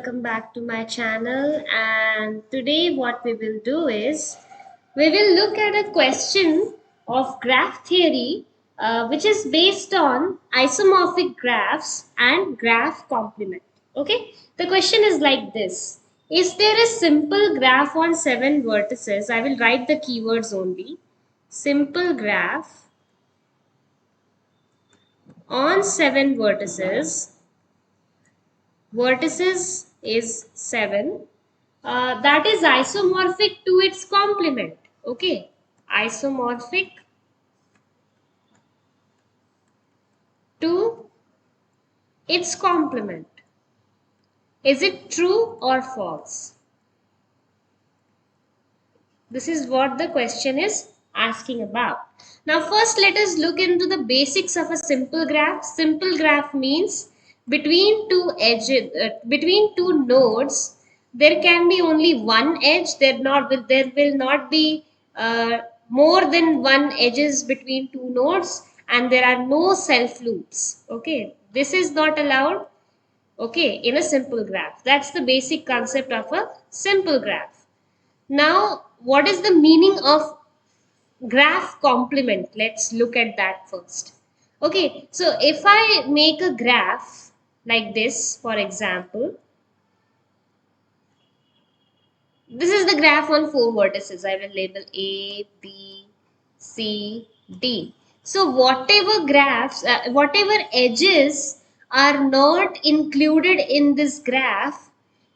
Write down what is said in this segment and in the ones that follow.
welcome back to my channel. And today, what we will do is we will look at a question of graph theory, which is based on isomorphic graphs and graph complement. Okay, the question is like this: is there a simple graph on 7 vertices? I will write the keywords only. Simple graph on 7 vertices. Vertices is 7, that is isomorphic to its complement. Okay, isomorphic to its complement. Is it true or false? This is what the question is asking about. Now first let us look into the basics of a simple graph. Simple graph means between two edges, between two nodes, there can be only one edge. There will not be more than one edges between two nodes, and there are no self loops. Okay, this is not allowed. Okay, in a simple graph. That's the basic concept of a simple graph. Now, what is the meaning of graph complement? Let's look at that first. Okay, so if I make a graph like this, for example, this is the graph on 4 vertices. I will label A, B, C, D. So whatever edges are not included in this graph,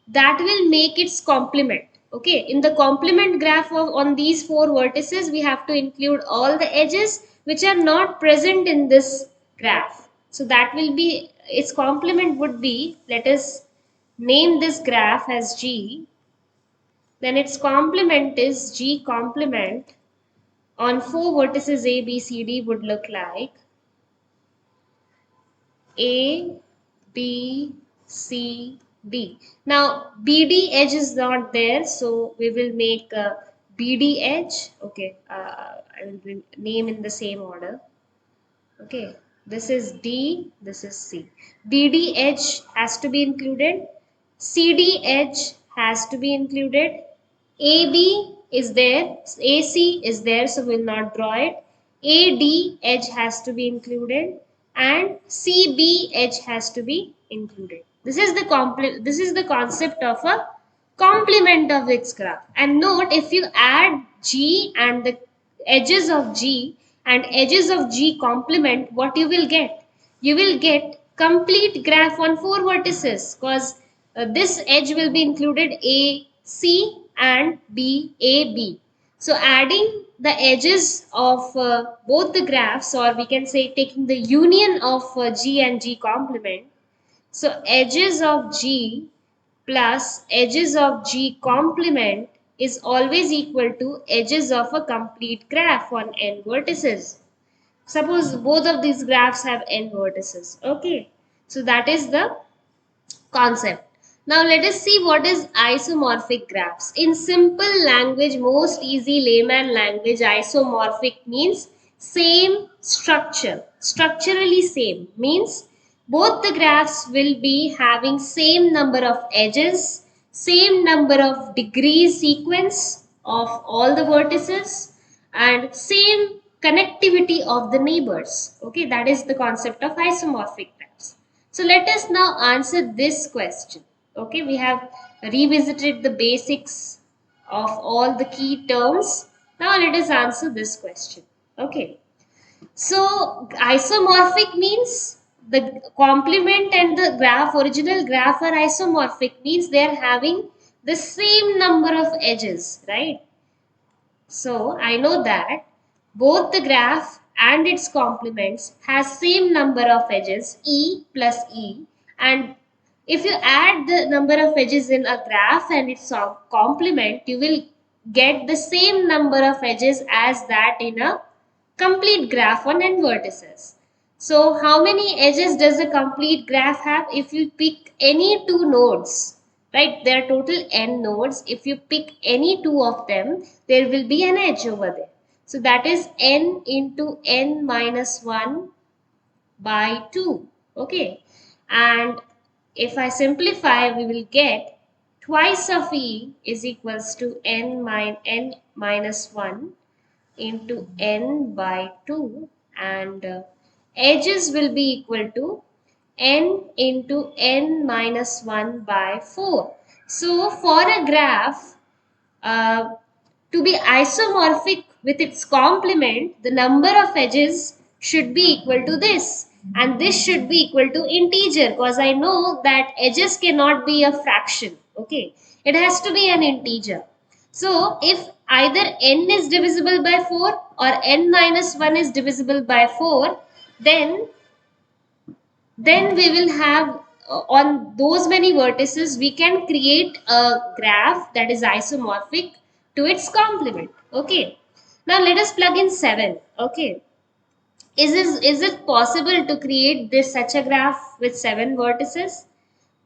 that will make its complement. Okay, in the complement graph on these 4 vertices, we have to include all the edges which are not present in this graph. So that will be, its complement would be, let us name this graph as G. Then its complement is G complement on 4 vertices A, B, C, D would look like A, B, C, D. Now BD edge is not there, so we will make a BD edge. Okay, I will name in the same order. Okay, this is D, this is C. BD edge has to be included. CD edge has to be included. AB is there, AC is there, so we'll not draw it. AD edge has to be included, and CB edge has to be included. This is the concept of a complement of its graph. And note, if you add G and the edges of G and edges of G complement, what you will get? You will get complete graph on 4 vertices, because this edge will be included A, C and B, A, B. So adding the edges of both the graphs, or we can say taking the union of G and G complement. So edges of G plus edges of G complement is always equal to edges of a complete graph on n vertices. Suppose both of these graphs have n vertices. Okay, so that is the concept. Now let us see what is isomorphic graphs. In simple language, most easy layman language, isomorphic means same structure. Structurally same means both the graphs will be having same number of edges, same number of degrees sequence of all the vertices, and same connectivity of the neighbors. Okay, that is the concept of isomorphic graphs. So let us now answer this question. Okay, we have revisited the basics of all the key terms. Now let us answer this question. Okay, so isomorphic means the complement and the original graph are isomorphic, means they are having the same number of edges, right? So I know that both the graph and its complements has same number of edges, E plus E, and if you add the number of edges in a graph and its complement, you will get the same number of edges as that in a complete graph on n vertices. So how many edges does a complete graph have? If you pick any two nodes, right, there are total n nodes. If you pick any two of them, there will be an edge over there. So that is n into n minus 1 by 2. Okay, and if I simplify, we will get twice of e is equals to n minus 1 into n by 2, and edges will be equal to n into n minus 1 by 4. So for a graph to be isomorphic with its complement, the number of edges should be equal to this, and this should be equal to integer, because I know that edges cannot be a fraction. Okay, it has to be an integer. So if either n is divisible by 4 or n minus 1 is divisible by 4, then we will have on those many vertices we can create a graph that is isomorphic to its complement. Okay, now let us plug in 7. Okay, is it possible to create this such a graph with 7 vertices?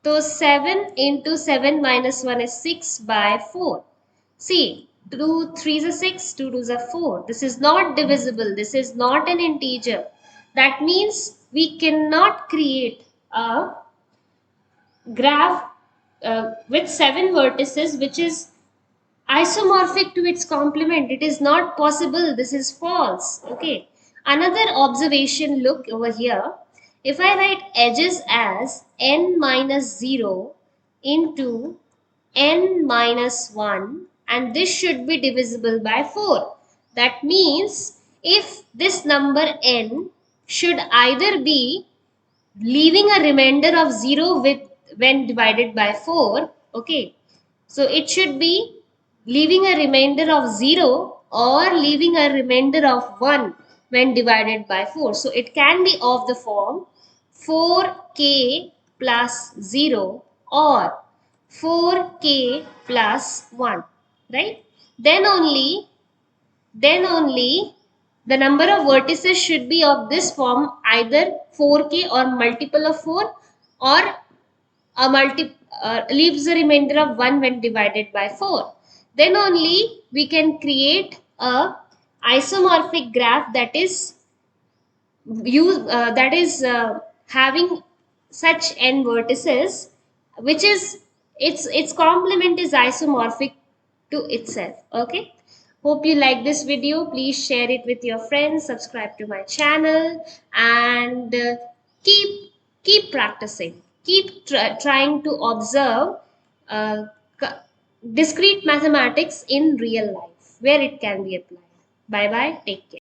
So 7 into 7 minus 1 is 6 by 4. See, 2 3s are 6, 2 2s are 4. This is not divisible. This is not an integer. That means we cannot create a graph with 7 vertices which is isomorphic to its complement. It is not possible. This is false. Okay. Another observation, look over here. If I write edges as n minus 0 into n minus 1, and this should be divisible by 4. That means if this number n should either be leaving a remainder of 0 with when divided by 4. Okay, so it should be leaving a remainder of 0 or leaving a remainder of 1 when divided by 4. So it can be of the form 4k plus 0 or 4k plus 1, right? Then only the number of vertices should be of this form, either 4k or multiple of 4, or leaves a remainder of 1 when divided by 4. Then only we can create a isomorphic graph that is having such n vertices, which is its complement is isomorphic to itself. Okay, hope you like this video. Please share it with your friends, subscribe to my channel, and keep practicing, keep trying to observe uh, discrete mathematics in real life where it can be applied. Bye bye, take care.